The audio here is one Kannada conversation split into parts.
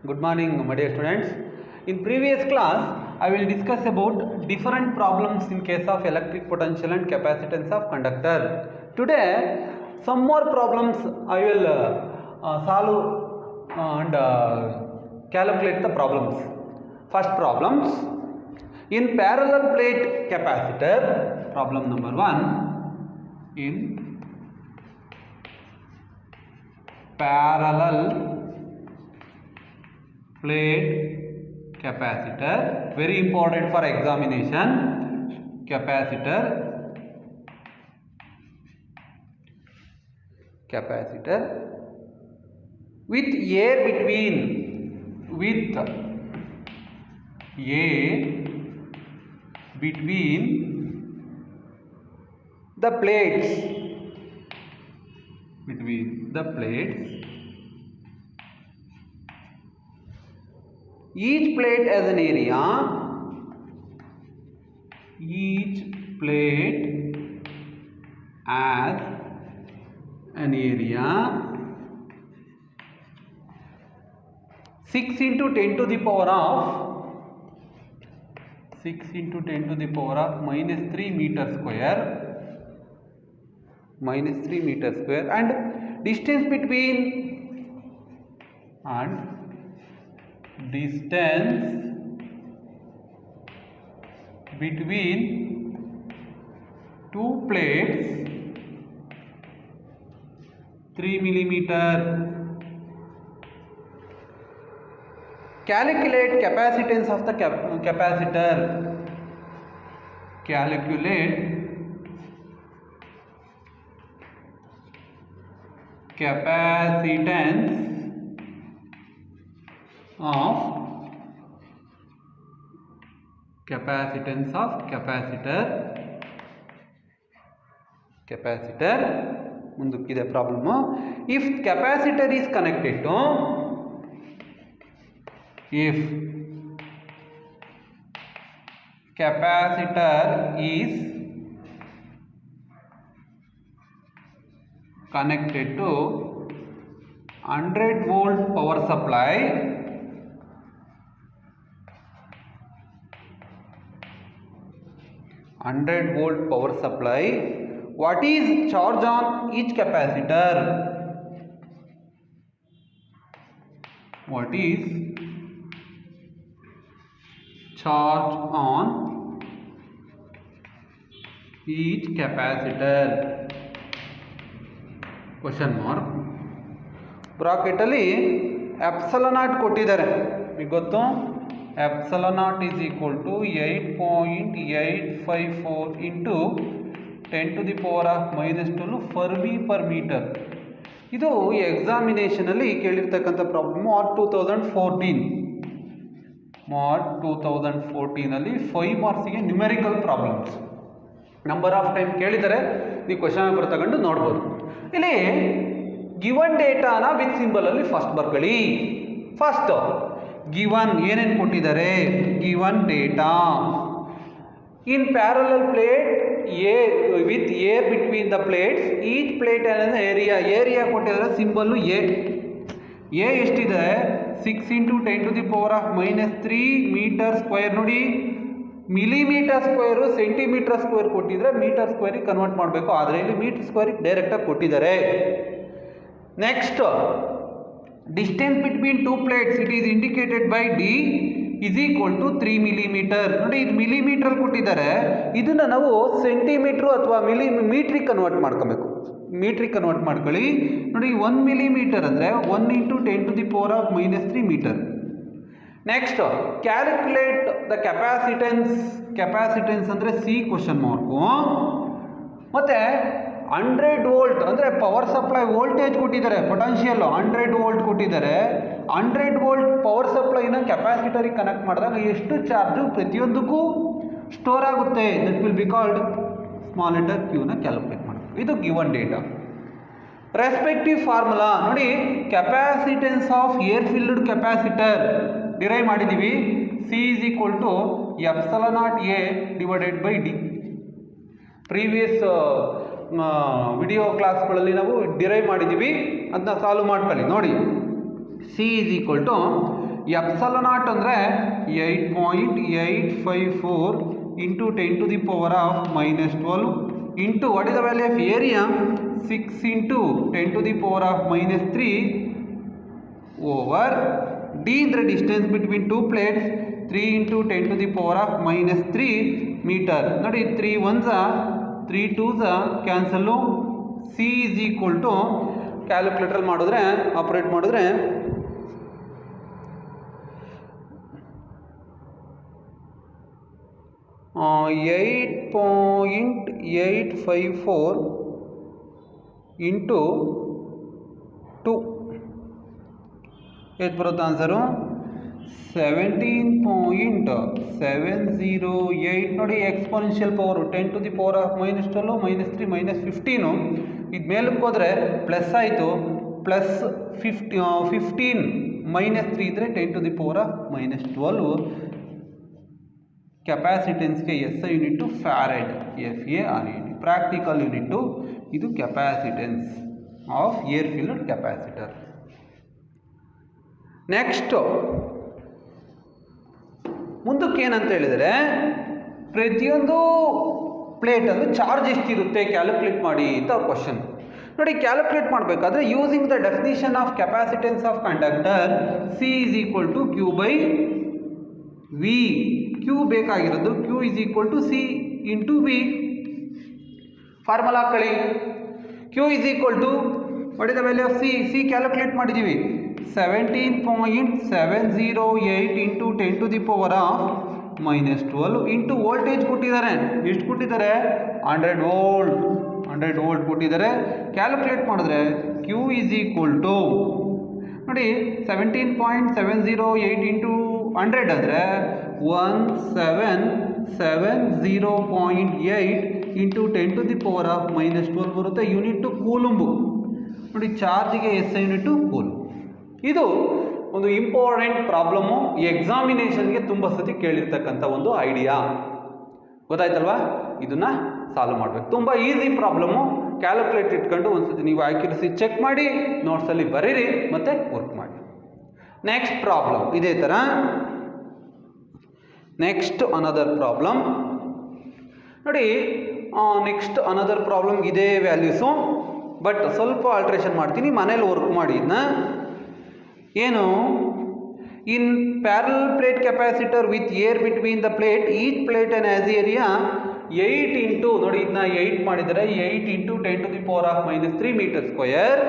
Good morning, my dear students. In previous class, I will discuss about different problems in case of electric potential and capacitance of conductor. Today, some more problems I will solve and calculate the problems. First problems. In parallel plate capacitor, problem number 1. In parallel plate capacitor, very important for examination, capacitor with air between the plates, each plate has an area, 6 into 10 to the power of minus 3 meter square, and distance between two plates 3 millimeter. Calculate capacitance of the capacitor. Calculate capacitance of capacitor. ಮುಂದಕ್ಕಿದೆ problem. If capacitor is connected to capacitor is connected to 100 volt power supply, what is charge on each capacitor? What is charge on each capacitor? Question mark. Bracket ಅಲ್ಲಿ ಎಪ್ಸಿಲಾನ್ ನಾಟ್ ಕೊಟ್ಟಿದ್ದಾರೆ, మీకు ಗೊತ್ತು epsilon naught is equal to 8.854 into 10 to the power of minus 12 farad per metre. ಇದು ಎಕ್ಸಾಮಿನೇಷನ್ ಅಲ್ಲಿ ಕೇಳಿರ್ತಕ್ಕಂಥ ಪ್ರಾಬ್ಲಮ್ ಮಾರ್ಚ್ 2014 ಅಲ್ಲಿ 5 ಮಾರ್ಕ್ಸ್ಗೆ numerical problems. Number of time ಕೇಳಿದರೆ ನೀವು ಕ್ವಶನ್ ಪೇಪರ್ ತಗೊಂಡು ನೋಡ್ಬೋದು. ಇಲ್ಲಿ ಗಿವನ್ ಡೇಟಾನ ವಿತ್ ಸಿಂಬಲ್ ಅಲ್ಲಿ ಫಸ್ಟ್ ಬರ್ಕೊಳ್ಳಿ. ಫಸ್ಟ್ ಗಿವನ್ ಏನೇನು ಕೊಟ್ಟಿದ್ದಾರೆ, given data in parallel plate with air between the plates, each plate has an area ಕೊಟ್ಟಿದ್ದಾರೆ, ಸಿಂಬಲ್ಲು ಎ ಎಷ್ಟಿದೆ 6 into 10 to the power of minus 3 metre square. ನೋಡಿ ಮಿಲಿಮೀಟರ್ ಸ್ಕ್ವೇರು ಸೆಂಟಿಮೀಟರ್ ಸ್ಕ್ವೇರ್ ಕೊಟ್ಟಿದ್ರೆ ಮೀಟರ್ ಸ್ಕ್ವೇರಿಗೆ ಕನ್ವರ್ಟ್ ಮಾಡಬೇಕು, ಆದರೆ ಇಲ್ಲಿ ಮೀಟರ್ ಸ್ಕ್ವೇರಿಗೆ ಡೈರೆಕ್ಟಾಗಿ ಕೊಟ್ಟಿದ್ದಾರೆ. Next distance between two plates, it is indicated by D is equal to 3 millimeter. ನೋಡಿ ಇದು ಮಿಲಿಮೀಟರ್ ಕೊಟ್ಟಿದ್ದಾರೆ, ಇದನ್ನು ನಾವು ಸೆಂಟಿಮೀಟ್ರು ಅಥವಾ ಮೀಟ್ರಿಗೆ ಕನ್ವರ್ಟ್ ಮಾಡ್ಕೋಬೇಕು. ಮೀಟ್ರಿಗೆ ಕನ್ವರ್ಟ್ ಮಾಡ್ಕೊಳ್ಳಿ. ನೋಡಿ 1 ಮಿಲಿಮೀಟರ್ ಅಂದರೆ 1 into 10 to the power of minus 3 metre. Next calculate the capacitance ಅಂದರೆ ಸಿ ಕ್ವಶನ್ ಮಾರ್ಕು. ಮತ್ತು 100 ವೋಲ್ಟ್ ಅಂದರೆ ಪವರ್ ಸಪ್ಲೈ ವೋಲ್ಟೇಜ್ ಕೊಟ್ಟಿದ್ದಾರೆ, ಪೊಟೆನ್ಷಿಯಲ್ 100 ವೋಲ್ಟ್ ಕೊಟ್ಟಿದ್ದಾರೆ. 100 ವೋಲ್ಟ್ ಪವರ್ ಸಪ್ಲೈನ ಕೆಪಾಸಿಟರಿಗೆ ಕನೆಕ್ಟ್ ಮಾಡಿದಾಗ ಎಷ್ಟು ಚಾರ್ಜು ಪ್ರತಿಯೊಂದಕ್ಕೂ ಸ್ಟೋರ್ ಆಗುತ್ತೆ, that will be called small letter ಕ್ಯೂನ ಕ್ಯಾಲ್ಕುಲೇಟ್ ಮಾಡಬೇಕು. ಇದು ಗಿವನ್ ಡೇಟಾ. ರೆಸ್ಪೆಕ್ಟಿವ್ ಫಾರ್ಮುಲಾ ನೋಡಿ, capacitance of air filled capacitor derive ಮಾಡಿದ್ದೀವಿ. C is equal to epsilon naught A divided by D. Previous video ಕ್ಲಾಸ್ಗಳಲ್ಲಿ ನಾವು ಡಿರೈವ್ ಮಾಡಿದ್ದೀವಿ, ಅದನ್ನ ಸಾಲ್ವ್ ಮಾಡ್ಕೊಳ್ಳಿ. ನೋಡಿ C is equal to epsilon naught ಅಂದರೆ 8.854 into 10 to the power of -12 into what is the value of area 6 into 10 to the power of -3 over d ಅಂದರೆ distance between two plates 3 into 10 to the power of -3 metre. ನೋಡಿ 3 1s 3 2s cancel. C is equal to calculator ಮಾಡಿದ್ರೆ ಆಪರೇಟ್ ಮಾಡಿದ್ರೆ 8.854 ಇಂಟು 2 ಎಷ್ಟು ಬರುತ್ತೆ ಆನ್ಸರು? 17.708. ನೋಡಿ exponential power 10 to the power of -12 -3 -15. ಇದು ಮೇಲಕ್ಕೆ ಹೋದರೆ ಪ್ಲಸ್ ಆಯಿತು, ಪ್ಲಸ್ 15 -3 ಇದ್ದರೆ 10 to the power of -12. ಕೆಪಾಸಿಟೆನ್ಸ್ಗೆ SI unit farad, FARAD. Practical unit ಇದು capacitance of air filled capacitor. Next ಮುಂದಕ್ಕೆ ಏನಂತ ಹೇಳಿದರೆ, ಪ್ರತಿಯೊಂದು ಪ್ಲೇಟಲ್ಲೂ ಚಾರ್ಜ್ ಎಷ್ಟಿರುತ್ತೆ ಕ್ಯಾಲ್ಕುಲೇಟ್ ಮಾಡಿ ಅಂತ ಅವ್ರ ಕ್ವಶನ್. ನೋಡಿ ಕ್ಯಾಲ್ಕುಲೇಟ್ ಮಾಡಬೇಕಾದ್ರೆ using the definition of capacitance of conductor C is equal to Q by V. Q ಬೇಕಾಗಿರೋದು Q is equal to C into V. Formula ಹಾಕೊಳ್ಳಿ. Q is equal to what is the value of C? C calculate ಮಾಡಿದ್ದೀವಿ 17.708 into 10 to the power of -12 into voltage ಕೊಟ್ಟಿದ್ದಾರೆ. ಎಷ್ಟು ಕೊಟ್ಟಿದ್ದಾರೆ? 100 ವೋಲ್ಟ್ ಕೊಟ್ಟಿದ್ದಾರೆ. ಕ್ಯಾಲ್ಕುಲೇಟ್ ಮಾಡಿದ್ರೆ Q is equal to ನೋಡಿ 17.708 ಇಂಟು 100 ಅಂದರೆ 1770.8 into 10 to the power of -12 ಬರುತ್ತೆ. ಯೂನಿಟ್ಟು ಕೂಲುಂಬು. ನೋಡಿ ಚಾರ್ಜಿಗೆ SI ಯೂನಿಟ್ಟು ಕೂಲುಂಬು. ಇದು ಒಂದು ಇಂಪಾರ್ಟೆಂಟ್ ಪ್ರಾಬ್ಲಮ್ಮು, ಎಕ್ಸಾಮಿನೇಷನ್ಗೆ ತುಂಬ ಸತಿ ಕೇಳಿರ್ತಕ್ಕಂಥ ಒಂದು ಐಡಿಯಾ. ಗೊತ್ತಾಯ್ತಲ್ವಾ? ಇದನ್ನು ಸಾಲ್ವ್ ಮಾಡಬೇಕು. ತುಂಬ ಈಸಿ ಪ್ರಾಬ್ಲಮ್ಮು. ಕ್ಯಾಲ್ಕುಲೇಟ್ ಇಟ್ಕೊಂಡು ಒಂದ್ಸತಿ ನೀವು ಆಕ್ಯುರಸಿ ಚೆಕ್ ಮಾಡಿ, ನೋಟ್ಸಲ್ಲಿ ಬರೀರಿ ಮತ್ತು ವರ್ಕ್ ಮಾಡಿ. ನೆಕ್ಸ್ಟ್ ಪ್ರಾಬ್ಲಮ್ ಇದೇ ಥರ. ನೆಕ್ಸ್ಟ್ ಅನದರ್ ಪ್ರಾಬ್ಲಮ್ ನೋಡಿ. ನೆಕ್ಸ್ಟ್ ಅನದರ್ ಪ್ರಾಬ್ಲಮ್ ಇದೇ ವ್ಯಾಲ್ಯೂಸು, ಬಟ್ ಸ್ವಲ್ಪ ಆಲ್ಟ್ರೇಷನ್ ಮಾಡ್ತೀನಿ, ಮನೇಲಿ ವರ್ಕ್ ಮಾಡಿ ಇದನ್ನ. ಏನು? In parallel plate capacitor with air between the plate, each plate and as area 8 into ನೋಡಿ ಇದನ್ನ 8 ಮಾಡಿದರೆ 8 into 10 to the power of -3 metre square.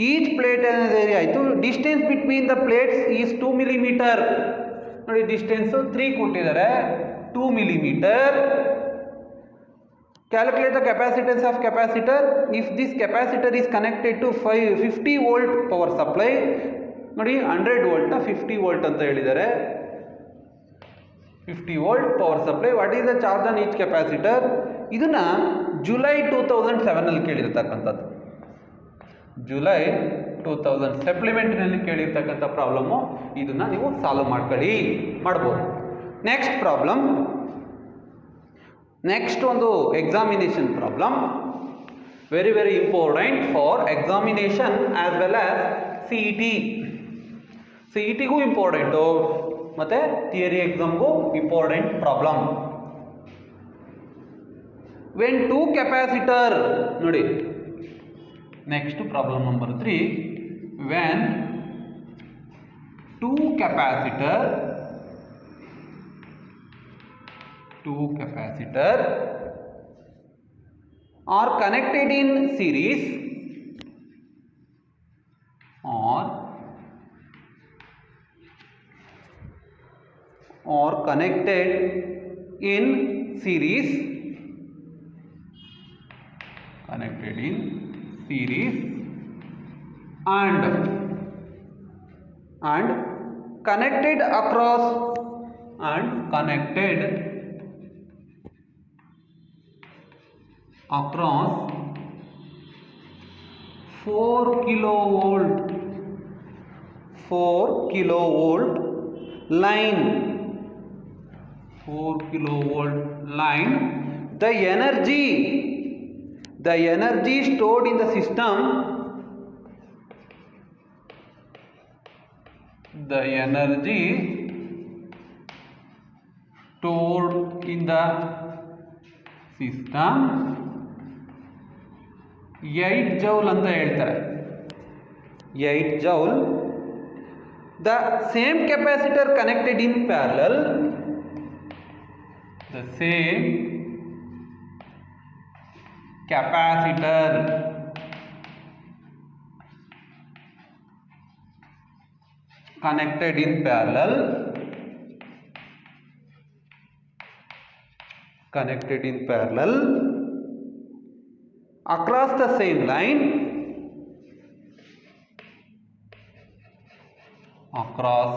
Each plate and area ಆಯಿತು. Distance between the plates is 2 millimetre. ನೋಡಿ ಡಿಸ್ಟೆನ್ಸು 3 ಕೊಟ್ಟಿದ್ದಾರೆ, 2 millimetre. Calculate the capacitance of capacitor if this capacitor is connected to 50 volt power supply. ನೋಡಿ 100 ವೋಲ್ಟ್ನ 50 ವೋಲ್ಟ್ ಅಂತ ಹೇಳಿದ್ದಾರೆ. 50 volt power supply. What is the charge on each capacitor? ಇದನ್ನು ಜುಲೈ 2007ನಲ್ಲಿ ಕೇಳಿರ್ತಕ್ಕಂಥದ್ದು. ಜುಲೈ 2000 ಸಪ್ಲಿಮೆಂಟ್ನಲ್ಲಿ ಕೇಳಿರ್ತಕ್ಕಂಥ ಪ್ರಾಬ್ಲಮ್ಮು. ಇದನ್ನು ನೀವು ಸಾಲ್ವ್ ಮಾಡ್ಬೋದು. ನೆಕ್ಸ್ಟ್ ಪ್ರಾಬ್ಲಮ್, ನೆಕ್ಸ್ಟ್ ಒಂದು examination problem, very very important for examination as well as CET. CETಗೂ ಇಂಪಾರ್ಟೆಂಟು ಮತ್ತು ಥಿಯರಿ ಎಕ್ಸಾಮ್ಗೂ important problem. When two capacitor ನೋಡಿ. Next problem number 3. When two capacitor are connected in series or connected in series and connected across 4 kilovolt line. 4 kilovolt line. The energy stored in the system the energy stored in the system 8 joule ಅಂತ ಹೇಳ್ತಾರೆ. 8 joule. The same capacitor connected in parallel, the same capacitor connected in parallel across the same line across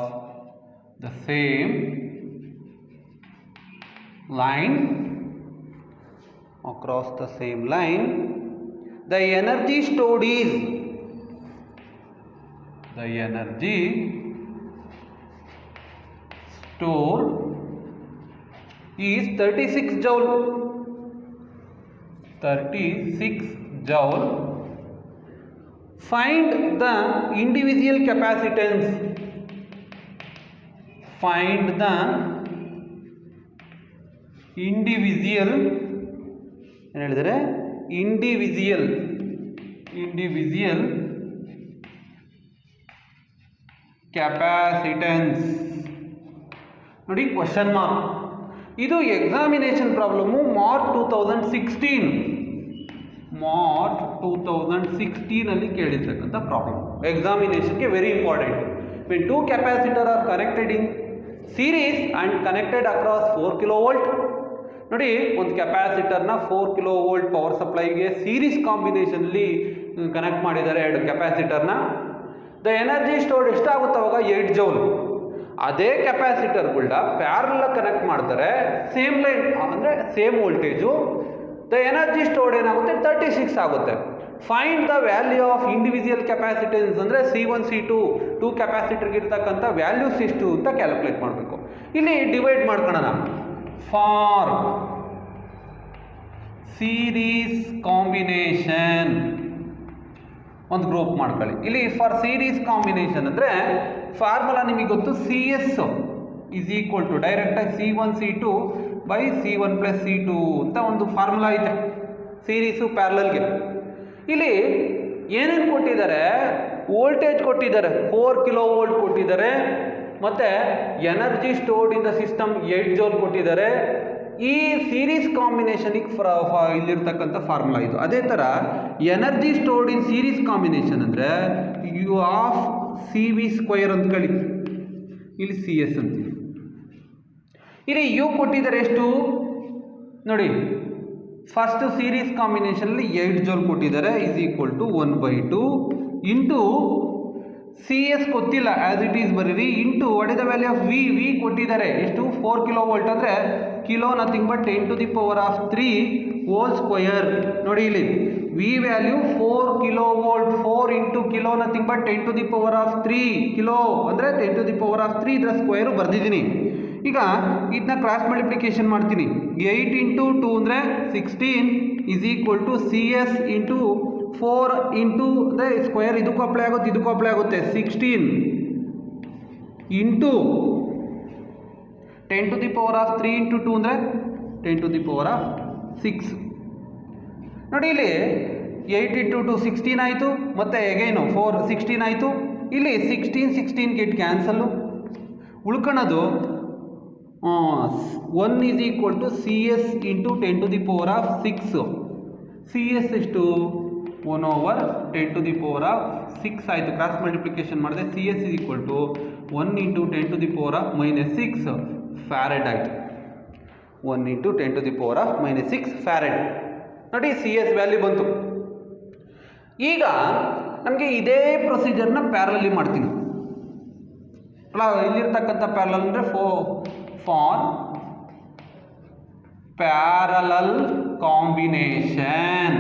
the same line the energy stored is stored is 36 joule. 36 joule. Find the individual capacitance. Find the individual capacitance. ನೋಡಿ ಕ್ವಶನ್ ಮಾರ್ಕ್. ಇದು ಎಕ್ಸಾಮಿನೇಷನ್ ಪ್ರಾಬ್ಲಮ್ಮು ಮಾರ್ಚ್ 2016 ಅಲ್ಲಿ ಕೇಳಿರ್ತಕ್ಕಂಥ ಪ್ರಾಬ್ಲಮ್. ಎಕ್ಸಾಮಿನೇಷನ್ಗೆ very important. When two capacitor are connected in series and connected across 4 kV. ನೋಡಿ, ಒಂದು ಕೆಪಾಸಿಟರ್ನ 4 kV ಪವರ್ ಸಪ್ಲೈಗೆ ಸೀರೀಸ್ ಕಾಂಬಿನೇಷನ್ಲಿ ಕನೆಕ್ಟ್ ಮಾಡಿದ್ದಾರೆ ಎರಡು ಕೆಪಾಸಿಟರ್ನ. ದ ಎನರ್ಜಿ ಸ್ಟೋರ್ಡ್ ಎಷ್ಟಾಗುತ್ತೆ ಅವಾಗ 8 joule. ಅದೇ ಕೆಪಾಸಿಟರ್ಗಳನ್ನ ಪ್ಯಾರಲ್ ಕನೆಕ್ಟ್ ಮಾಡ್ತಾರೆ, ಸೇಮ್ ಲೈನ್ ಅಂದರೆ same voltage. The energy stored ಏನಾಗುತ್ತೆ 36 ಆಗುತ್ತೆ. Find the value of individual capacitance ಅಂದರೆ C1 C2 2 ಕೆಪಾಸಿಟರ್ಗೆ ಇರ್ತಕ್ಕಂಥ ವ್ಯಾಲ್ಯೂಸ್ ಎಷ್ಟು ಅಂತ ಕ್ಯಾಲ್ಕುಲೇಟ್ ಮಾಡಬೇಕು. ಇಲ್ಲಿ ಡಿವೈಡ್ ಮಾಡ್ಕೊಳ್ಳೋಣ. ಫಾರ್ ಸೀರೀಸ್ ಕಾಂಬಿನೇಷನ್ ಒಂದು ಗ್ರೂಪ್ ಮಾಡ್ಕೊಳ್ಳಿ. ಇಲ್ಲಿ ಫಾರ್ ಸೀರೀಸ್ ಕಾಂಬಿನೇಷನ್ ಅಂದರೆ ಫಾರ್ಮುಲಾ ನಿಮಗೆ ಗೊತ್ತು, CS ಈಸ್ ಈಕ್ವಲ್ ಟು ಡೈರೆಕ್ಟಾಗಿ C1 C2 by C1 plus C2 ಅಂತ ಒಂದು ಫಾರ್ಮುಲಾ ಇದೆ ಸೀರೀಸು ಪ್ಯಾರಲಲ್ಗೆ. ಇಲ್ಲಿ ಏನೇನು ಕೊಟ್ಟಿದ್ದಾರೆ? ವೋಲ್ಟೇಜ್ ಕೊಟ್ಟಿದ್ದಾರೆ, 4 kV ಕೊಟ್ಟಿದ್ದಾರೆ, ಮತ್ತು energy stored in the system 8 joule ಕೊಟ್ಟಿದ್ದಾರೆ. ಈ ಸೀರೀಸ್ ಕಾಂಬಿನೇಷನಿಗೆ ಇಲ್ಲಿರ್ತಕ್ಕಂಥ ಫಾರ್ಮುಲಾ ಇದು. ಅದೇ ಥರ energy stored in series combination ಅಂದರೆ ಯು ಆಫ್ CV² ಅಂತ ಕಳಿ, ಇಲ್ಲಿ CS ಅಂತೀವಿ. ಇಲ್ಲಿ ಯು ಕೊಟ್ಟಿದ್ದಾರೆ ಎಷ್ಟು ನೋಡಿ, ಫಸ್ಟ್ ಸೀರೀಸ್ ಕಾಂಬಿನೇಷನಲ್ಲಿ 8 joule ಕೊಟ್ಟಿದ್ದಾರೆ, is equal to 1/2 into CS ಗೊತ್ತಿಲ್ಲ, ಆ್ಯಸ್ ಇಟ್ ಈಸ್ ಬರೀರಿ, into what is the value of V ಕೊಟ್ಟಿದ್ದಾರೆ ಎಷ್ಟು 4 kV ಅಂದರೆ kilo nothing but 10⁻³ whole square. ನೋಡಿ ಇಲ್ಲಿ V value 4 kV, 4 into kilo nothing but 10⁻³ kilo ಅಂದರೆ 10⁻³ ಇದರ ಸ್ಕ್ವಯರು ಬರೆದಿದ್ದೀನಿ. ಈಗ ಇದನ್ನ ಕ್ರಾಸ್ ಮಲ್ಟಿಪ್ಲಿಕೇಶನ್ ಮಾಡ್ತೀನಿ. 8 ಇಂಟು 2 ಅಂದರೆ 16 is equal to CS into 4 into ಅಂದರೆ ಸ್ಕ್ವಯರ್ ಇದಕ್ಕೂ ಅಪ್ಲೈ ಆಗುತ್ತೆ, ಇದಕ್ಕೂ ಅಪ್ಲೈ ಆಗುತ್ತೆ, 16 ಇಂಟು 10⁻³ ಇಂಟು 2 ಅಂದರೆ 10⁻6. ನೋಡಿ ಇಲ್ಲಿ 8 ಇಂಟು 2 16 ಆಯಿತು, ಮತ್ತು ಎಗೈನು 4 16 ಆಯಿತು. ಇಲ್ಲಿ 16 ಗೆಟ್ ಕ್ಯಾನ್ಸಲ್ಲು, ಉಳ್ಕೊಳ್ಳೋದು 1 is equal to CS into 10⁻6. CS ಎಷ್ಟು 1/10⁻6 ಆಯಿತು. ಕ್ರಾಸ್ ಮಲ್ಟಿಪ್ಲಿಕೇಶನ್ ಮಾಡಿದೆ, CS is equal to 1 into 10⁻⁻6 farad ಆಯಿತು. 1 ಇಂಟು 10⁻⁻6 ಫ್ಯಾರೆಡ್. ನೋಡಿ CS ವ್ಯಾಲ್ಯೂ ಬಂತು. ಈಗ ನಮಗೆ ಇದೇ ಪ್ರೊಸೀಜರ್ನ ಪ್ಯಾರಲಲ್ಲಿ ಮಾಡ್ತೀನಿ. ಅಲ್ಲ, ಇಲ್ಲಿರ್ತಕ್ಕಂಥ ಪ್ಯಾರಲಲ್ ಅಂದರೆ ಫಾರ್ ಪ್ಯಾರಲಲ್ ಕಾಂಬಿನೇಷನ್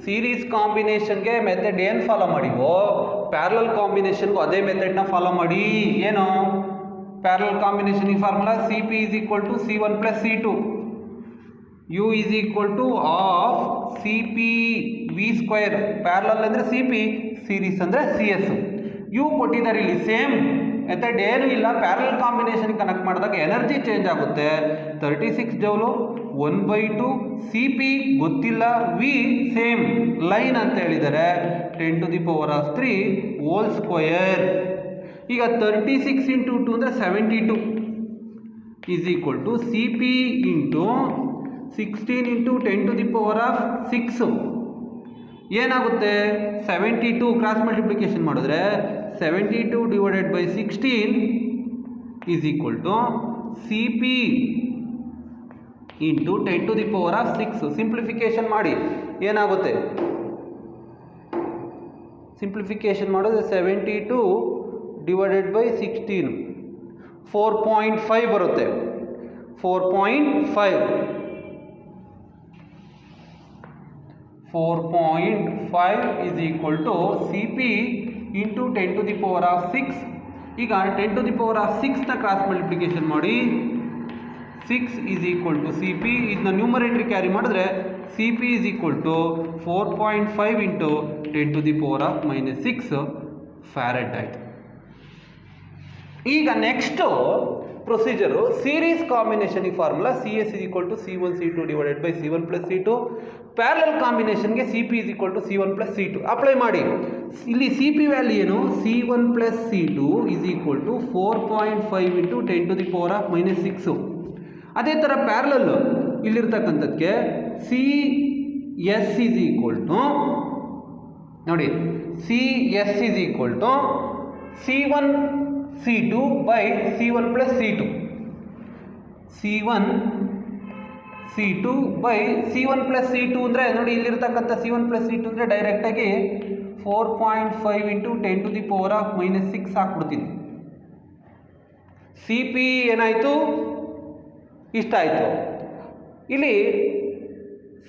ಸೀರೀಸ್ ಕಾಂಬಿನೇಷನ್ಗೆ ಮೆಥಡ್ ಏನು ಫಾಲೋ ಮಾಡಿವೋ ಪ್ಯಾರಲಲ್ ಕಾಂಬಿನೇಷನ್ಗೂ ಅದೇ ಮೆಥಡ್ನ ಫಾಲೋ ಮಾಡಿ. ಏನು ಪ್ಯಾರಲಲ್ ಕಾಂಬಿನೇಷನ್ ಈ formula CP is equal to C1 plus C2, U is equal to of CP V square, parallel ಅಂದರೆ ಸಿ ಪಿ, ಸೀರೀಸ್ ಅಂದರೆ ಸಿ ಎಸ್. ಇವು ಕೊಟ್ಟಿದ್ದಾರೆ ಇಲ್ಲಿ ಸೇಮ್ ಮೆಥಡ್ ಏನೂ ಇಲ್ಲ. ಪ್ಯಾರಲಲ್ ಕಾಂಬಿನೇಷನ್ ಕನೆಕ್ಟ್ ಮಾಡಿದಾಗ ಎನರ್ಜಿ ಚೇಂಜ್ ಆಗುತ್ತೆ. 36 ಜೌಲು 1/2 ಸಿ ಪಿ ಗೊತ್ತಿಲ್ಲ, ವಿ ಸೇಮ್ ಲೈನ್ ಅಂತ ಹೇಳಿದ್ದಾರೆ 10⁻³ ಹೋಲ್ ಸ್ಕ್ವಯರ್. ಈಗ 36 × 2 ಅಂದರೆ 72 is equal to C P into 16 × 10⁻6 ಏನಾಗುತ್ತೆ 72 ಕ್ರಾಸ್ ಮಲ್ಟಿಪ್ಲಿಕೇಶನ್ ಮಾಡಿದ್ರೆ 72 / 16 is equal to C P into 10⁻6. Simplification ಮಾಡಿ ಏನಾಗುತ್ತೆ, ಸಿಂಪ್ಲಿಫಿಕೇಶನ್ ಮಾಡಿದ್ರೆ 72 / 16 4.5 ಬರುತ್ತೆ. 4.5 is equal to C P into 10⁻6. ಈಗ 10⁻6ನ ಕ್ರಾಸ್ ಮಲ್ಟಿಪ್ಲಿಕೇಶನ್ ಮಾಡಿ 6 is equal to C P. ಇದನ್ನ ನ್ಯೂಮರೇಟರ್ ಕ್ಯಾರಿ ಮಾಡಿದ್ರೆ C P is equal to 4.5 into 10⁻6 farad ಆಯಿತು. ಈಗ next procedure series combination formula C S is equal to C1 C2 divided by C1 plus C2. Parallel ಕಾಂಬಿನೇಷನ್ಗೆ C P is equal to C1 plus C2 apply ಮಾಡಿ. ಇಲ್ಲಿ ಸಿ ಪಿ ವ್ಯಾಲ್ಯೂ ಏನು, C1 plus C2 is equal to 4.5 into 10⁻6. ಅದೇ ಥರ ಪ್ಯಾರಲಲ್ ಇಲ್ಲಿರ್ತಕ್ಕಂಥದ್ದಕ್ಕೆ C S is equal to ನೋಡಿ C S is equal to C1 C2 by C1 plus C2. C1 C2 by C1 plus C2 ಅಂದರೆ ನೋಡಿ ಇಲ್ಲಿರ್ತಕ್ಕಂಥ C1 ಪ್ಲಸ್ C2 ಅಂದರೆ ಡೈರೆಕ್ಟಾಗಿ 4.5 ಇಂಟು 10⁻6 ಹಾಕ್ಬಿಡ್ತೀನಿ. ಸಿ ಪಿ ಏನಾಯಿತು, ಇಷ್ಟ ಆಯಿತು. ಇಲ್ಲಿ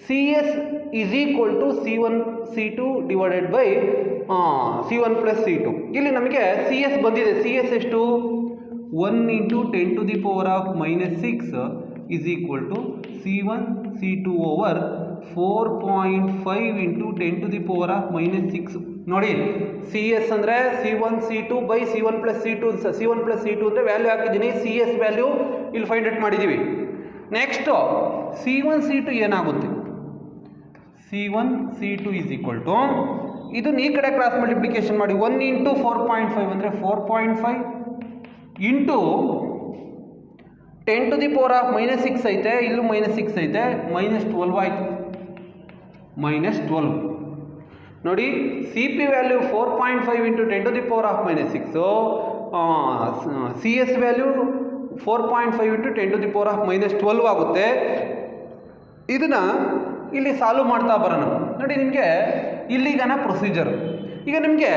C S is equal to C1 C2 divided by C1 plus C2. ಇಲ್ಲಿ ನಮಗೆ ಸಿ ಎಸ್ ಬಂದಿದೆ. ಸಿ ಎಸ್ ಎಷ್ಟು 1 into 10⁻6 is equal to C1 C2 over 4.5 into 10⁻6. ನೋಡಿ ಸಿ ಎಸ್ ಅಂದರೆ C1 C2 by C1 plus C2. C1 plus C2 ಅಂದರೆ ವ್ಯಾಲ್ಯೂ ಹಾಕಿದ್ದೀನಿ, ಸಿ ಎಸ್ ವ್ಯಾಲ್ಯೂ ಇಲ್ಲಿ ಫೈಂಡ್ ಔಟ್ ಮಾಡಿದ್ದೀವಿ. ನೆಕ್ಸ್ಟು C1 C2 ಏನಾಗುತ್ತೆ, C1 C2 is equal to ಇದನ್ನ ಈ ಕಡೆ ಕ್ರಾಸ್ ಮಲ್ಟಿಪ್ಲಿಕೇಶನ್ ಮಾಡಿ 1 ಇಂಟು 4.5 ಅಂದರೆ 4.5 ಇಂಟು 10⁻6 ಐತೆ, ಇಲ್ಲೂ -6 ಐತೆ, -12 ಆಯಿತು. -12 ನೋಡಿ C P value 4.5 into 10⁻6, C S value 4.5 into 10⁻12 ಆಗುತ್ತೆ. ಇದನ್ನು ಇಲ್ಲಿ ಸಾಲ್ವ್ ಮಾಡ್ತಾ ಬರೋಣ. ನೋಡಿ ನಿಮಗೆ ಇಲ್ಲಿಗನ ಪ್ರೊಸೀಜರ್. ಈಗ ನಿಮಗೆ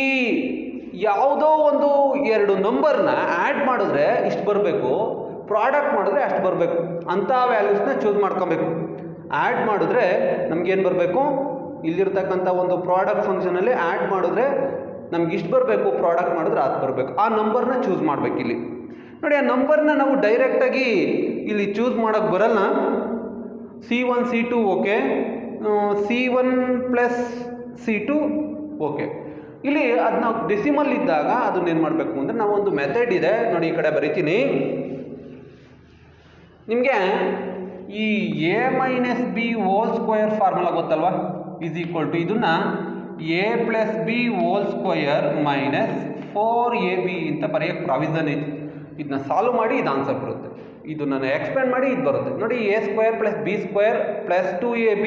ಈ ಯಾವುದೋ ಒಂದು ಎರಡು ನಂಬರ್ನ ಆ್ಯಡ್ ಮಾಡಿದ್ರೆ ಇಷ್ಟು ಬರಬೇಕು, ಪ್ರಾಡಕ್ಟ್ ಮಾಡಿದ್ರೆ ಅಷ್ಟು ಬರಬೇಕು ಅಂಥ ವ್ಯಾಲ್ಯೂಸ್ನ ಚೂಸ್ ಮಾಡ್ಕೊಬೇಕು. ಆ್ಯಡ್ ಮಾಡಿದ್ರೆ ನಮಗೇನು ಬರಬೇಕು, ಇಲ್ಲಿರ್ತಕ್ಕಂಥ ಒಂದು ಪ್ರಾಡಕ್ಟ್ ಫಂಕ್ಷನಲ್ಲಿ ಆ್ಯಡ್ ಮಾಡಿದ್ರೆ ನಮ್ಗೆ ಇಷ್ಟು ಬರಬೇಕು, ಪ್ರಾಡಕ್ಟ್ ಮಾಡಿದ್ರೆ ಅದು ಬರಬೇಕು. ಆ ನಂಬರ್ನ ಚೂಸ್ ಮಾಡಬೇಕು. ಇಲ್ಲಿ ನೋಡಿ ಆ ನಂಬರ್ನ ನಾವು ಡೈರೆಕ್ಟಾಗಿ ಇಲ್ಲಿ ಚೂಸ್ ಮಾಡೋಕ್ಕೆ ಬರಲ್ಲ. C1 C2 okay, C1 plus C2 okay. ಇಲ್ಲಿ ಅದು ನಾವು ಡೆಸಿಮಲ್ ಇದ್ದಾಗ ಅದನ್ನೇನು ಮಾಡಬೇಕು ಅಂದರೆ ನಾವು ಒಂದು ಮೆಥಡ್ ಇದೆ ನೋಡಿ, ಈ ಕಡೆ ಬರಿತೀನಿ. ನಿಮಗೆ ಈ A minus B whole square formula ಗೊತ್ತಲ್ವಾ, ಈಸ್ ಈಕ್ವಲ್ ಟು ಇದನ್ನು A plus B hole square minus 4AB ಅಂತ ಬರೆಯೋಕ್ಕೆ ಪ್ರಾವಿಷನ್ ಐತಿ. ಇದನ್ನ ಸಾಲ್ವ್ ಮಾಡಿ ಇದು ಆನ್ಸರ್ ಬರುತ್ತೆ. ಇದು ನಾನು ಎಕ್ಸ್ಪ್ಯಾಂಡ್ ಮಾಡಿ ಇದು ಬರುತ್ತೆ ನೋಡಿ. A² plus B² plus 2AB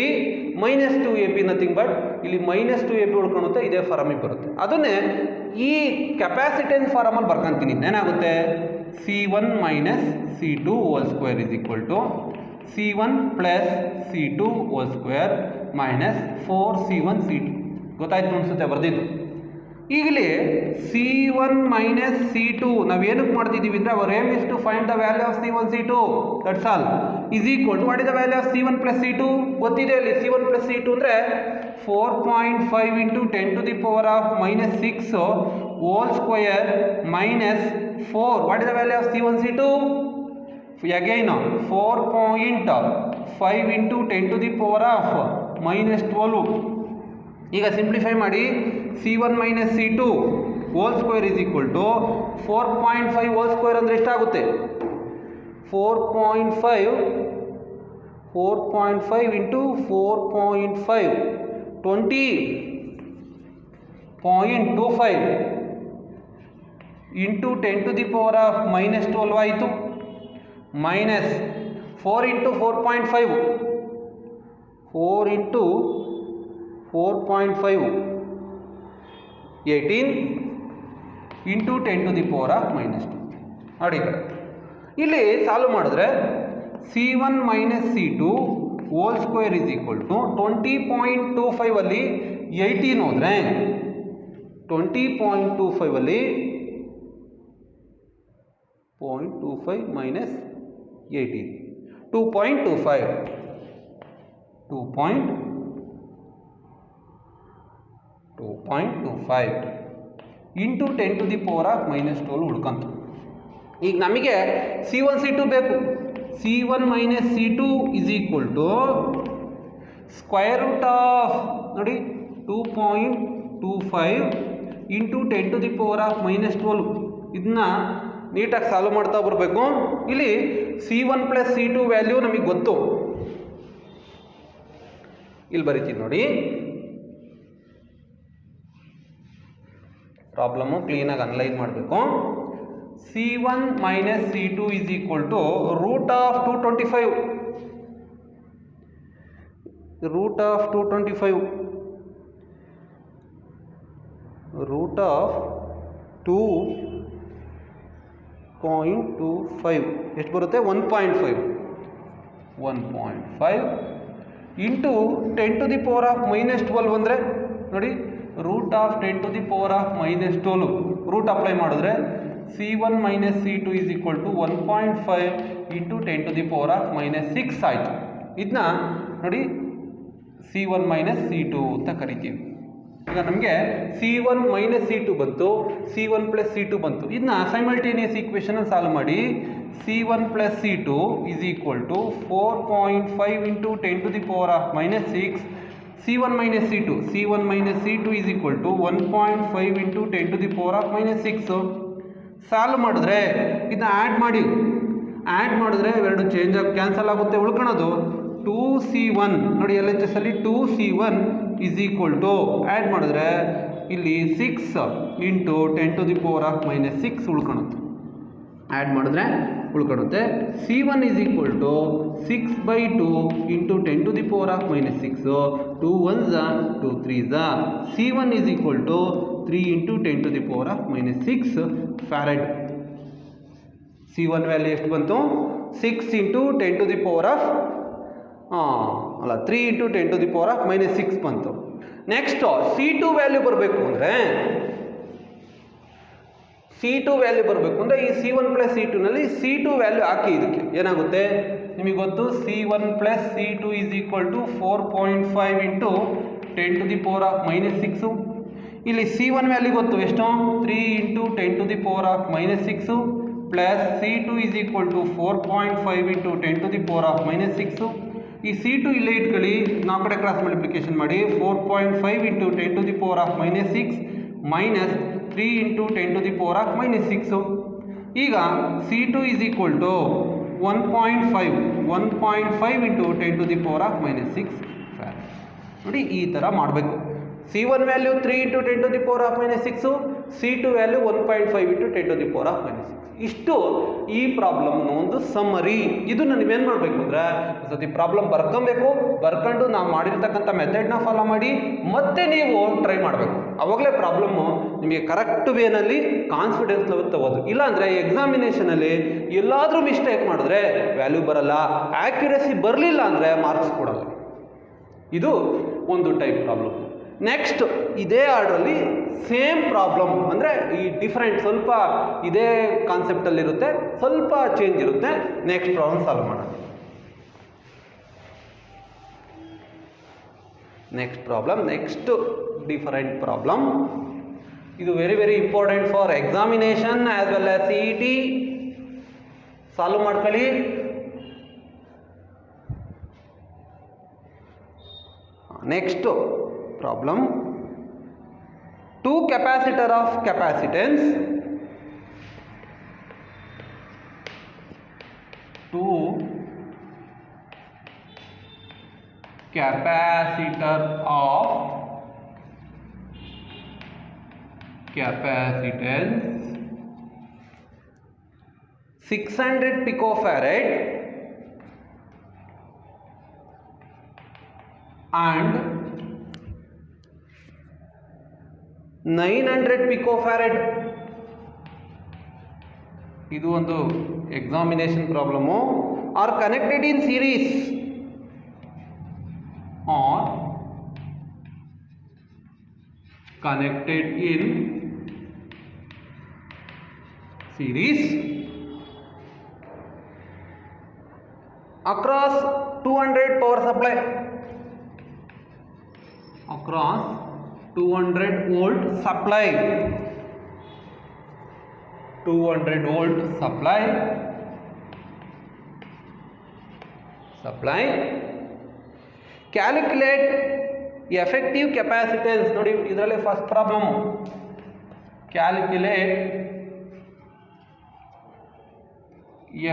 minus 2AB nothing but ಇಲ್ಲಿ -2AB ಉಳ್ಕೊಳುತ್ತೆ, ಇದೇ ಫಾರಮಿಗೆ ಬರುತ್ತೆ. ಅದನ್ನೇ ಈ ಕೆಪಾಸಿಟೆನ್ಸ್ ಫಾರಮಲ್ಲಿ ಬರ್ಕೊಂತೀನಿ. ಏನಾಗುತ್ತೆ C1 minus C2 whole square is equal to C1 plus C2 whole square minus 4C1 C2. ಗೊತ್ತಾಯ್ತು ಅನಿಸುತ್ತೆ ಬರ್ದಿದ್ದು. ಈಗಲೇ C1 ಮೈನಸ್ C2 ನಾವೇನಕ್ಕೆ ಮಾಡ್ತಿದ್ದೀವಿ ಅಂದರೆ our aim is to find the value of C1 C2 that's all is equal to what is the value of C1 plus C2 ಗೊತ್ತಿದೆ. ಅಲ್ಲಿ C1 ಪ್ಲಸ್ C2 ಅಂದರೆ 4.5 into 10⁻6 whole square minus 4. What is the value of C1 C2 again 4.5 into 10⁻6 -12. ಈಗ ಸಿಂಪ್ಲಿಫೈ ಮಾಡಿ C1 - C2 whole square is equal to 4.5 whole square ಅಂದರೆ ಎಷ್ಟಾಗುತ್ತೆ? 4.5 ಇಂಟು 4.5 20.25 ಇಂಟು 10⁻⁻12 ಆಯಿತು. Minus 4 into 4.5 4 into 4.5 18 into 10⁻⁻². ನೋಡಿ ಕಡೆ ಇಲ್ಲಿ ಸಾಲ್ವ್ ಮಾಡಿದ್ರೆ C1 - C2 whole square is equal to 20.25 ಅಲ್ಲಿ 18 ಹೋದರೆ 20.25 ಅಲ್ಲಿ 0.25 ಮೈನಸ್ 18 2.25 ಇಂಟು 10⁻⁻12 ಉಳ್ಕೊಂತು. ಈಗ ನಮಗೆ C1 C2 ಬೇಕು. C1 - C2 is equal to square root of ನೋಡಿ 2.25 ಇಂಟು 10⁻⁻12. ಇದನ್ನ ನೀಟಾಗಿ ಸಾಲ್ವ್ ಮಾಡ್ತಾ ಬರಬೇಕು. ಇಲ್ಲಿ C1 + C2 ವ್ಯಾಲ್ಯೂ ನಮಗೆ ಗೊತ್ತು, ಇಲ್ಲಿ ಬರೀತೀನಿ ನೋಡಿ. ಪ್ರಾಬ್ಲಮ್ಮು ಕ್ಲೀನಾಗಿ ಅನಲೈಸ್ ಮಾಡಬೇಕು. C1 - C2 is equal to root of 225 root of 225 root of 2.25 ಎಷ್ಟು ಬರುತ್ತೆ? 1.5 ಇಂಟು 10⁻⁻12 ಅಂದರೆ ನೋಡಿ ರೂಟ್ ಆಫ್ 10⁻⁻12 ರೂಟ್ ಅಪ್ಲೈ ಮಾಡಿದ್ರೆ C1 - C2 is equal to 1.5 into 10⁻⁻6 ಆಯಿತು. ಇದನ್ನ ನೋಡಿ C1 - C2 ಅಂತ ಕರಿತೀವಿ. ಈಗ ನಮಗೆ C1 - C2 ಬಂತು, C1 + C2 ಬಂತು. ಇದನ್ನ ಸೈಮಲ್ಟೇನಿಯಸ್ ಈಕ್ವೇಷನಲ್ಲಿ ಸಾಲ್ವ್ ಮಾಡಿ C1 + C2 is equal to 4.5 into 10⁻⁻6 C1 - C2 is equal to 1.5 into 10⁻⁻6. Solve ಮಾಡಿದ್ರೆ ಇದನ್ನ ಆ್ಯಡ್ ಮಾಡಿದ್ರೆ ಇವೆರಡು ಚೇಂಜ್ ಆಗಿ ಕ್ಯಾನ್ಸಲ್ ಆಗುತ್ತೆ. ಉಳ್ಕೊಳೋದು 2C1 ನೋಡಿ LHS ಅಲ್ಲಿ 2C1 is equal to add ಮಾಡಿದ್ರೆ ಇಲ್ಲಿ 6 ಇಂಟು 10⁻⁻6 ಉಳ್ಕೊಳುತ್ತೆ. ಆ್ಯಡ್ ಮಾಡಿದ್ರೆ ಉಳ್ಕೊಳುತ್ತೆ C1 is equal to 6/2 into 10⁻⁻6 2 1s 2 3s C1 is equal to 3 into 10⁻⁻6 farad. C1 value ಎಷ್ಟು ಬಂತು? 6 ಇಂಟು 3 ಇಂಟು 10⁻⁻6 ಬಂತು. ನೆಕ್ಸ್ಟ್ C2 ವ್ಯಾಲ್ಯೂ ಬರಬೇಕು ಅಂದರೆ ಈ C1 + C2ನಲ್ಲಿ C2 ವ್ಯಾಲ್ಯೂ ಹಾಕಿ. ಇದಕ್ಕೆ ಏನಾಗುತ್ತೆ ನಿಮಗೆ ಗೊತ್ತು, C1 + C2 is equal to 4.5 into 10⁻⁻6. ಇಲ್ಲಿ C1 ವ್ಯಾಲ್ಯೂ ಗೊತ್ತು ಎಷ್ಟು? 3 into 10⁻⁻6 plus C2 is equal to 4.5 into 10⁻⁻6. ಈ C2 ಇಲ್ಲೇ ಇಟ್ಕೊಳ್ಳಿ, 4 ಕಡೆ ಕ್ರಾಸ್ ಮಲ್ಟಿಪ್ಲಿಕೇಶನ್ ಮಾಡಿ 4.5 ಇಂಟು 10⁻⁻6 ಮೈನಸ್ 3 ಇಂಟು 10⁻⁻6. ಈಗ C2 is equal to 1.5 into 10⁻⁻6 ನೋಡಿ ಈ ಥರ ಮಾಡಬೇಕು. C1 value 3 into 10⁻⁻6, C2 value 1.5 into 10⁻⁻6. ಇಷ್ಟು ಈ ಪ್ರಾಬ್ಲಮ್ನ ಒಂದು ಸಮ್ಮರಿ. ಇದನ್ನು ನೀವೇನು ಮಾಡಬೇಕು ಅಂದರೆ ಸತಿ ಪ್ರಾಬ್ಲಮ್ ಬರ್ಕೊಂಡು ನಾವು ಮಾಡಿರ್ತಕ್ಕಂಥ ಮೆಥಡ್ನ ಫಾಲೋ ಮಾಡಿ ಮತ್ತೆ ನೀವು ಟ್ರೈ ಮಾಡಬೇಕು. ಅವಾಗಲೇ ಪ್ರಾಬ್ಲಮ್ಮು ನಿಮಗೆ ಕರೆಕ್ಟ್ ವೇನಲ್ಲಿ ಕಾನ್ಫಿಡೆನ್ಸ್ ಲೆವೆಲ್ ತಗೋದು. ಇಲ್ಲಾಂದರೆ ಎಕ್ಸಾಮಿನೇಷನಲ್ಲಿ ಎಲ್ಲಾದರೂ ಮಿಸ್ಟೇಕ್ ಮಾಡಿದ್ರೆ ವ್ಯಾಲ್ಯೂ ಬರಲ್ಲ, ಆ್ಯಕ್ಯುರಸಿ ಬರಲಿಲ್ಲ ಅಂದರೆ ಮಾರ್ಕ್ಸ್ ಕೊಡಲ್ಲ. ಇದು ಒಂದು ಟೈಪ್ ಪ್ರಾಬ್ಲಮ್. ನೆಕ್ಸ್ಟ್ ಇದೇ ಆರ್ಡ್ರಲ್ಲಿ ಸೇಮ್ ಪ್ರಾಬ್ಲಮ್ ಅಂದರೆ ಈ ಡಿಫ್ರೆಂಟ್ ಸ್ವಲ್ಪ ಇದೇ ಕಾನ್ಸೆಪ್ಟಲ್ಲಿರುತ್ತೆ, ಸ್ವಲ್ಪ ಚೇಂಜ್ ಇರುತ್ತೆ. ನೆಕ್ಸ್ಟ್ ಪ್ರಾಬ್ಲಮ್ ಸಾಲ್ವ್ ಮಾಡೋಣ. Next different problem. ಇದು very very important for examination as well as CET. Solve ಮಾಡ್ಕೊಳ್ಳಿ. Next problem, 2 capacitor of capacitance, 2 capacitor of capacitance 600 picofarad and 900 picofarad. ಇದು ಒಂದು examination problem. R connected in series or connected in series across 200 power supply, across 200 volt supply, 200 volt supply calculate effective capacitance. ನೋಡಿ ಇದರಲ್ಲಿ first problem, calculate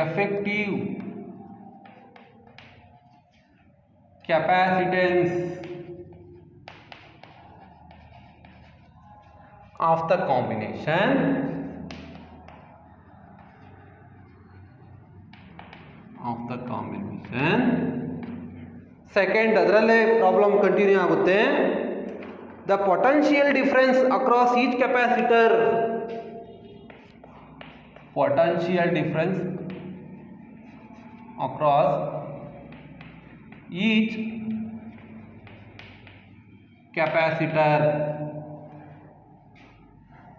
effective capacitance of the combination second ಅದರಲ್ಲೇ ಪ್ರಾಬ್ಲಮ್ ಕಂಟಿನ್ಯೂ ಆಗುತ್ತೆ. The potential difference across each capacitor, potential difference across each capacitor.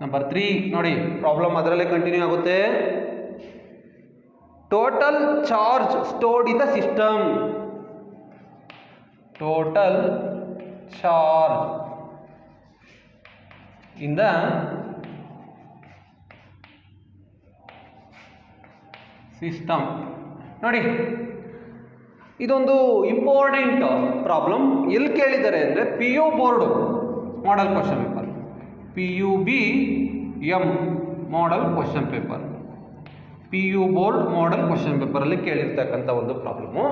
Number 3 ನೋಡಿ ಪ್ರಾಬ್ಲಮ್ ಅದರಲ್ಲೇ ಕಂಟಿನ್ಯೂ ಆಗುತ್ತೆ. Total charge stored in the system, total charge in the system. ನೋಡಿ ಇದೊಂದು ಇಂಪಾರ್ಟೆಂಟ್ ಪ್ರಾಬ್ಲಮ್. ಎಲ್ಲಿ ಕೇಳಿದ್ದಾರೆ ಅಂದರೆ PU board model question paper, PUBM model question paper, PU board model question ಪೇಪರಲ್ಲಿ ಕೇಳಿರ್ತಕ್ಕಂಥ ಒಂದು ಪ್ರಾಬ್ಲಮ್ಮು.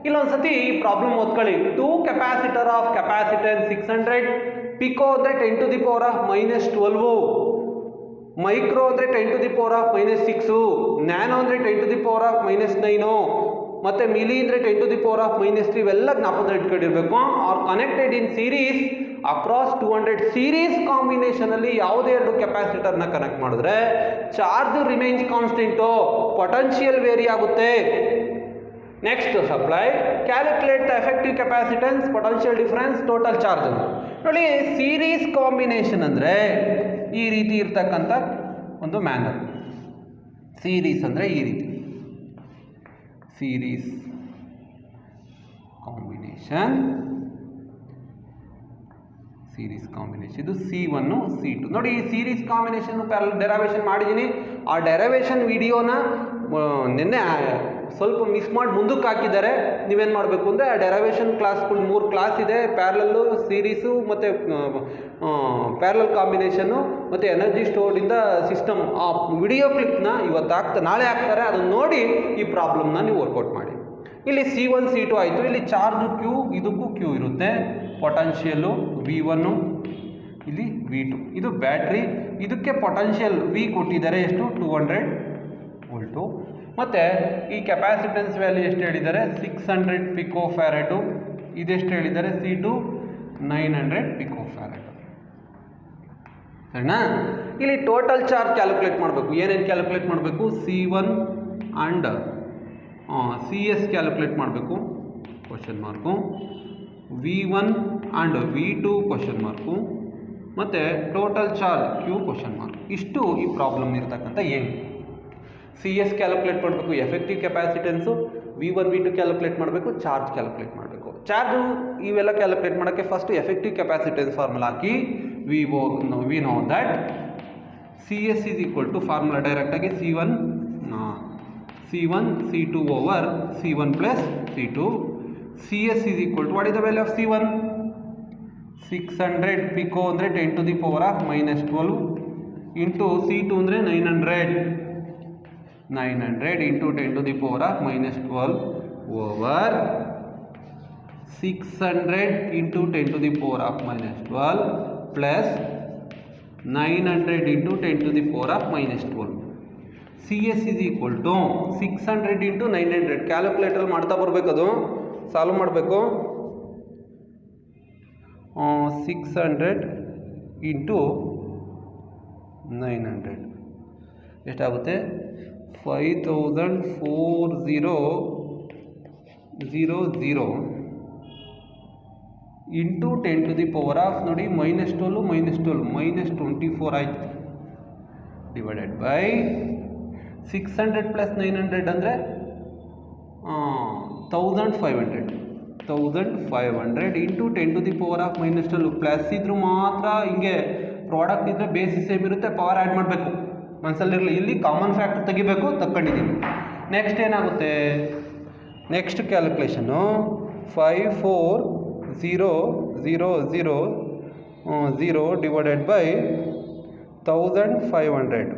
ಇಲ್ಲೊಂದ್ಸತಿ ಈ ಪ್ರಾಬ್ಲಮ್ ಓದ್ಕೊಳ್ಳಿ. 2 ಕೆಪಾಸಿಟರ್ ಆಫ್ ಕೆಪಾಸಿಟೆನ್ಸ್ 600 ಪಿಕೋ ಅಂದರೆ 10 to the power of -12, micro ಅಂದರೆ 10 to the power of -6, nano ಅಂದರೆ 10 to the power of -9, ಮತ್ತು ಮಿಲಿ ಅಂದರೆ 10 to the power of -3. ಇವೆಲ್ಲ ಜ್ಞಾಪಕದಲ್ಲಿ ಇಟ್ಕೊಂಡಿರ್ಬೇಕು. Are connected in series across 200. Series ಕಾಂಬಿನೇಷನಲ್ಲಿ ಯಾವುದೇ ಎರಡು ಕೆಪಾಸಿಟರ್ನ ಕನೆಕ್ಟ್ ಮಾಡಿದ್ರೆ charge remains constant, potential vary ಆಗುತ್ತೆ. Next supply, calculate the effective capacitance, potential difference, total charge. ನೋಡಿ ಸೀರೀಸ್ ಕಾಂಬಿನೇಷನ್ ಅಂದರೆ ಈ ರೀತಿ ಇರ್ತಕ್ಕಂಥ ಒಂದು ಮ್ಯಾನರ್. ಸೀರೀಸ್ ಅಂದರೆ ಈ ರೀತಿ, ಸೀರೀಸ್ ಕಾಂಬಿನೇಷನ್, ಇದು C1 C2. ನೋಡಿ ಈ ಸೀರೀಸ್ ಕಾಂಬಿನೇಷನ್ ಡೆರವೇಷನ್ ಮಾಡಿದ್ದೀನಿ. ಆ ಡೆರವೇಷನ್ ವಿಡಿಯೋನ ನಿನ್ನೆ ಸ್ವಲ್ಪ ಮಿಸ್ ಮಾಡಿ ಮುಂದಕ್ಕೆ ಹಾಕಿದ್ದಾರೆ. ನೀವೇನು ಮಾಡಬೇಕು ಅಂದರೆ ಆ ಡೆರವೇಷನ್ ಕ್ಲಾಸ್ಗಳು 3 ಕ್ಲಾಸ್ ಇದೆ, ಪ್ಯಾರಲಲ್ಲು, ಸೀರೀಸು ಮತ್ತು ಪ್ಯಾರಲಲ್ ಕಾಂಬಿನೇಷನ್ನು ಮತ್ತು ಎನರ್ಜಿ ಸ್ಟೋರ್ಡಿಂದ ಸಿಸ್ಟಮ್. ಆ ವಿಡಿಯೋ ಕ್ಲಿಪ್ನ ಇವತ್ತು ನಾಳೆ ಹಾಕ್ತಾರೆ, ಅದನ್ನು ನೋಡಿ ಈ ಪ್ರಾಬ್ಲಮ್ನ ನೀವು ವರ್ಕೌಟ್ ಮಾಡಿ. ಇಲ್ಲಿ C1 C2 ಆಯಿತು. ಇಲ್ಲಿ ಚಾರ್ಜ್ Q, ಇದಕ್ಕೂ Q ಇರುತ್ತೆ, ಪೊಟೆನ್ಷಿಯಲ್ಲು V1, ಇಲ್ಲಿ V2. ಇದು ಬ್ಯಾಟ್ರಿ, ಇದಕ್ಕೆ ಪೊಟೆನ್ಷಿಯಲ್ V ಕೊಟ್ಟಿದ್ದಾರೆ ಎಷ್ಟು, 200 ವೋಲ್ಟು. ಮತ್ತು ಈ ಕೆಪಾಸಿಟೆನ್ಸ್ ವ್ಯಾಲ್ಯೂ ಎಷ್ಟು ಹೇಳಿದ್ದಾರೆ, 600 ಪಿಕೋಫ್ಯಾರಡು. ಇದೆಷ್ಟು ಹೇಳಿದ್ದಾರೆ, C2 900 ಪಿಕೋಫ್ಯಾರಡ್. ಸರಿನಾ? ಇಲ್ಲಿ ಟೋಟಲ್ ಚಾರ್ಜ್ ಕ್ಯಾಲ್ಕುಲೇಟ್ ಮಾಡಬೇಕು. ಏನೇನು ಕ್ಯಾಲ್ಕುಲೇಟ್ ಮಾಡಬೇಕು, C1 ಆ್ಯಂಡ್ CS ಕ್ಯಾಲ್ಕುಲೇಟ್ ಮಾಡಬೇಕು, question mark, V1 and V2 question mark, ಮತ್ತು total charge Q question mark. ಇಷ್ಟು ಈ ಪ್ರಾಬ್ಲಮ್ ಇರ್ತಕ್ಕಂಥ ಏನು. CS ಕ್ಯಾಲ್ಕುಲೇಟ್ ಮಾಡಬೇಕು, effective capacitance, V1 V2 calculate ಮಾಡಬೇಕು, ಚಾರ್ಜ್ ಕ್ಯಾಲ್ಕುಲೇಟ್ ಮಾಡಬೇಕು. ಚಾರ್ಜು ಇವೆಲ್ಲ ಕ್ಯಾಲ್ಕುಲೇಟ್ ಮಾಡೋಕ್ಕೆ ಫಸ್ಟು ಎಫೆಕ್ಟಿವ್ ಕೆಪಾಸಿಟೆನ್ಸ್ ಫಾರ್ಮುಲಾ ಹಾಕಿ, we know that CS is equal to formula ಡೈರೆಕ್ಟಾಗಿ C1 C2 over C1 plus C2. CS is equal to what is the value of C1, 600 pico ಅಂದರೆ 10 to the power of minus 12 into C2 ಅಂದರೆ 900 into 10 to the power of minus 12 over 600 into 10 to the power of minus 12 plus 900 into 10 to the power of minus 12. CS is equal to 600 into 900. Calculator ಮಾಡ್ತಾ ಬರಬೇಕು, ಅದು ಸಾಲ್ವ್ ಮಾಡಬೇಕು. 600 ಇಂಟು 900 ಎಷ್ಟಾಗುತ್ತೆ? 5400 into 10 to the power of ನೋಡಿ -24 ಆಯಿತು, ಡಿವೈಡೆಡ್ ಬೈ 600 ಪ್ಲಸ್ 900 ಅಂದರೆ 1500 into 10 to the power of -12. Plus ಇದ್ರೂ ಮಾತ್ರ ಹಿಂಗೆ ಪ್ರಾಡಕ್ಟ್ ಇದ್ದರೆ ಬೇಸಿಸ್ ಸೇಮ್ ಇರುತ್ತೆ, ಪವರ್ ಆ್ಯಡ್ ಮಾಡಬೇಕು, ಮನಸ್ಸಲ್ಲಿರಲಿ. ಇಲ್ಲಿ ಕಾಮನ್ ಫ್ಯಾಕ್ಟರ್ ತೆಗಿಬೇಕು, ತಕ್ಕೊಂಡಿದ್ದೀವಿ. ನೆಕ್ಸ್ಟ್ ಏನಾಗುತ್ತೆ? Next calculation 54000 divided by 1500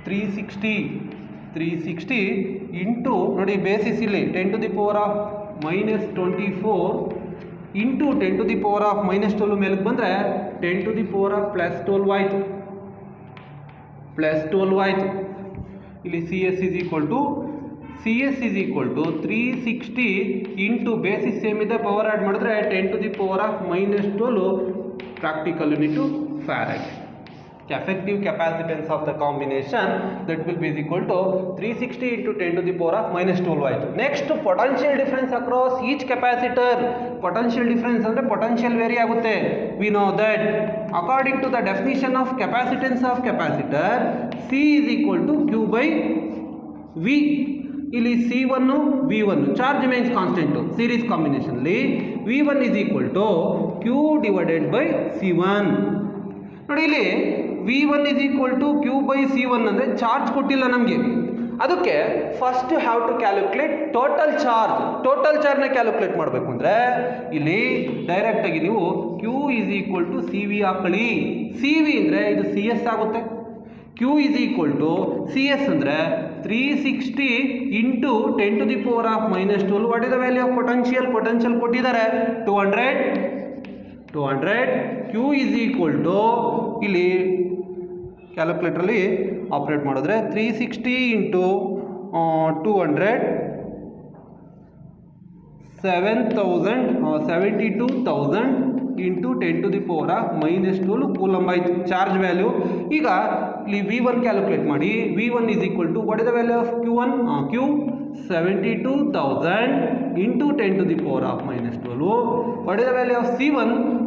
360 into ನೋಡಿ ಬೇಸಿಸ್ ಇಲ್ಲಿ 10 to the power of -24 into 10 to the power of -12 ಮೇಲಕ್ಕೆ ಬಂದರೆ 10 to the power of +12 ಆಯಿತು, ಇಲ್ಲಿ CS is equal to 360 into basis same ಇದೆ, ಪವರ್ ಆ್ಯಡ್ ಮಾಡಿದ್ರೆ 10 to the power of -12 practical unit farad. Effective capacitance of the combination that will be equal to 360 into 10 to the power of -12 ಆಯಿತು. Next potential difference across each capacitor. Potential difference ಅಂದರೆ ಪೊಟೆನ್ಷಿಯಲ್ ವೇರಿ ಆಗುತ್ತೆ. We know that according to the definition of capacitance of capacitor C is equal to Q by V. ಇಲ್ಲಿ C1 V1 charge remains constant series ಕಾಂಬಿನೇಷನ್ಲಿ V1 is equal to Q divided by C1. ನೋಡಿ ಇಲ್ಲಿ V1 is equal to Q by C1 ಅಂದರೆ ಚಾರ್ಜ್ ಕೊಟ್ಟಿಲ್ಲ ನಮಗೆ, ಅದಕ್ಕೆ first have to calculate total ಚಾರ್ಜ್ನ ಕ್ಯಾಲ್ಕುಲೇಟ್ ಮಾಡಬೇಕು ಅಂದರೆ ಇಲ್ಲಿ ಡೈರೆಕ್ಟಾಗಿ ನೀವು Q is equal to CV ಹಾಕೊಳ್ಳಿ. CV ಅಂದರೆ ಇದು CS ಆಗುತ್ತೆ, Q is equal to CS ಅಂದರೆ 360 into 10 to the power of -12. What is the value of potential ಕೊಟ್ಟಿದ್ದಾರೆ 200. Q is equal to ಇಲ್ಲಿ ಕ್ಯಾಲ್ಕುಲೇಟ್ರಲ್ಲಿ ಆಪ್ರೇಟ್ ಮಾಡಿದ್ರೆ 360 into 200 72,000 into 10 to the power of -12 coulomb ಆಯಿತು ಚಾರ್ಜ್ ವ್ಯಾಲ್ಯೂ. ಈಗ ಇಲ್ಲಿ V1 ಕ್ಯಾಲ್ಕುಲೇಟ್ ಮಾಡಿ. V1 is equal to what is the value of Q1? Q 72,000 into 10 to the power of -12. What is the value of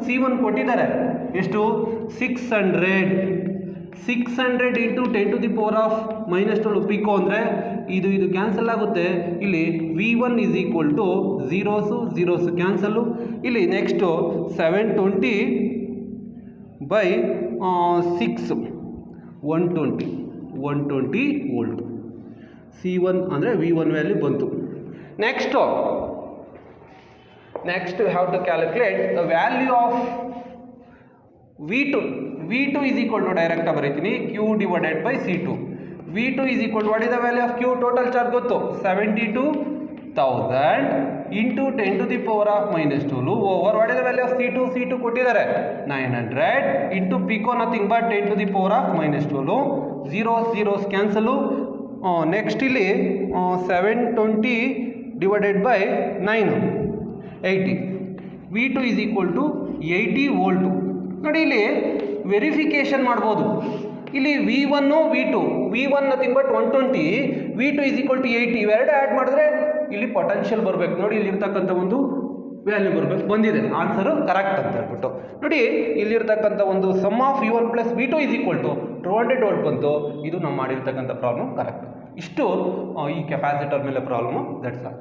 C1 ಕೊಟ್ಟಿದ್ದಾರೆ ಎಷ್ಟು? 600 into 10 to the power of -12 pico ಅಂದರೆ ಇದು ಕ್ಯಾನ್ಸಲ್ ಆಗುತ್ತೆ. ಇಲ್ಲಿ V1 is equal to zeros cancel. ಇಲ್ಲಿ ನೆಕ್ಸ್ಟು 720 by 6 120 ವೋಲ್ಟ್. C1 ಅಂದರೆ V1 ವ್ಯಾಲ್ಯೂ ಬಂತು. Next have to calculate the value of V2 is equal to ಡೈರೆಕ್ಟಾಗಿ ಬರೀತೀನಿ Q divided by C2. V2 is equal to what is the value of Q? Total charge ಗೊತ್ತು 72,000 into 10 to the power of -12 over what is the value of C2 ಕೊಟ್ಟಿದ್ದಾರೆ 900 into pico nothing but 10 to the power of -12 zeros cancel. Next ಇಲ್ಲಿ 720 divided by 9 80. V2 is equal to 80 volt. ನೋಡಿ ಇಲ್ಲಿ ವೆರಿಫಿಕೇಶನ್ ಮಾಡ್ಬೋದು. ಇಲ್ಲಿ V1 V1 nothing but 120, V2 is equal to 80 ಇವೆರಡು ಆ್ಯಡ್ ಮಾಡಿದ್ರೆ ಇಲ್ಲಿ ಪೊಟೆನ್ಷಿಯಲ್ ಬರಬೇಕು. ನೋಡಿ ಇಲ್ಲಿರ್ತಕ್ಕಂಥ ಒಂದು ವ್ಯಾಲ್ಯೂ ಬರಬೇಕು, ಬಂದಿದೆ, ಆನ್ಸರು ಕರೆಕ್ಟ್ ಅಂತ ಹೇಳ್ಬಿಟ್ಟು. ನೋಡಿ ಇಲ್ಲಿರ್ತಕ್ಕಂಥ ಒಂದು sum of V1 plus V2 is equal to 200 volt ಬಂತು. ಇದು ನಾವು ಮಾಡಿರ್ತಕ್ಕಂಥ ಪ್ರಾಬ್ಲಮ್ ಕರೆಕ್ಟ್. ಇಷ್ಟು ಈ ಕೆಪಾಸಿಟರ್ ಮೇಲೆ ಪ್ರಾಬ್ಲಮು. That's all.